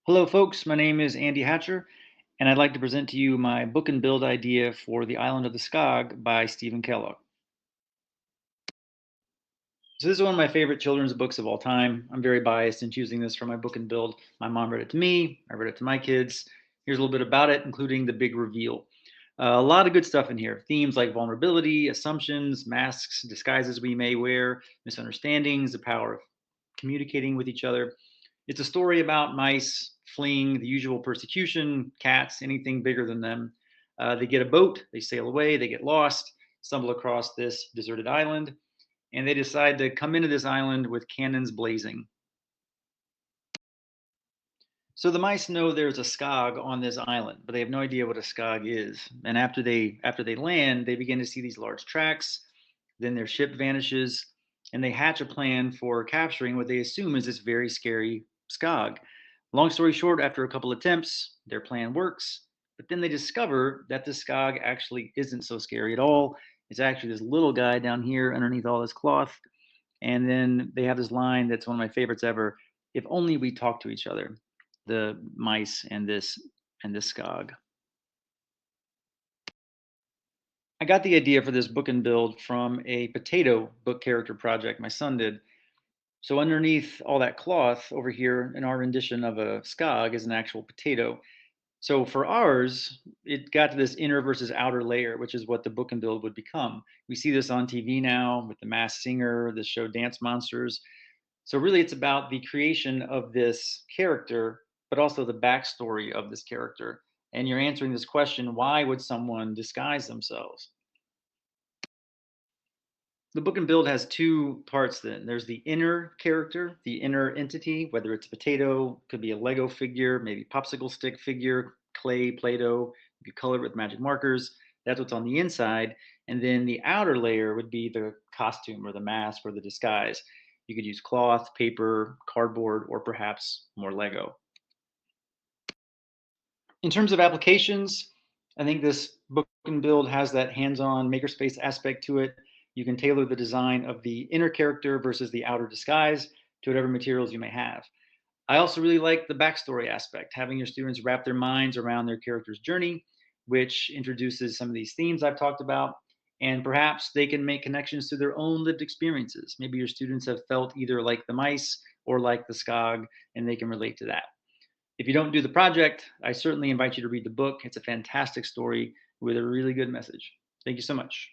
Hello, folks. My name is Andy Hatcher, and I'd like to present to you my book and build idea for The Island of the Skog by Stephen Kellogg. So, this is one of my favorite children's books of all time. I'm very biased in choosing this for my book and build. My mom read it to me, I read it to my kids. Here's a little bit about it, including the big reveal. A lot of good stuff in here. Themes like vulnerability, assumptions, masks, disguises we may wear, misunderstandings, the power of communicating with each other. It's a story about mice fleeing the usual persecution, cats, anything bigger than them. They get a boat, they sail away, they get lost, stumble across this deserted island, and they decide to come into this island with cannons blazing. So the mice know there's a skog on this island, but they have no idea what a skog is. And after they land, they begin to see these large tracks. Then their ship vanishes, and they hatch a plan for capturing what they assume is this very scary skog. Long story short, after a couple attempts, their plan works. But then they discover that the skog actually isn't so scary at all. It's actually this little guy down here underneath all this cloth. And then they have this line that's one of my favorites ever. If only we talk to each other, the mice and this skog. I got the idea for this book and build from a potato book character project my son did. So underneath all that cloth over here in our rendition of a skog is an actual potato. So for ours, it got to this inner versus outer layer, which is what the book and build would become. We see this on TV now with the Masked Singer, the show Dance Monsters. So really, it's about the creation of this character, but also the backstory of this character. And you're answering this question: why would someone disguise themselves? The book and build has two parts then. There's the inner character, the inner entity, whether it's a potato, could be a Lego figure, maybe popsicle stick figure, clay, Play-Doh, you could color it with magic markers. That's what's on the inside. And then the outer layer would be the costume or the mask or the disguise. You could use cloth, paper, cardboard, or perhaps more Lego. In terms of applications, I think this book and build has that hands-on makerspace aspect to it. You can tailor the design of the inner character versus the outer disguise to whatever materials you may have. I also really like the backstory aspect, having your students wrap their minds around their character's journey, which introduces some of these themes I've talked about. And perhaps they can make connections to their own lived experiences. Maybe your students have felt either like the mice or like the skog, and they can relate to that. If you don't do the project, I certainly invite you to read the book. It's a fantastic story with a really good message. Thank you so much.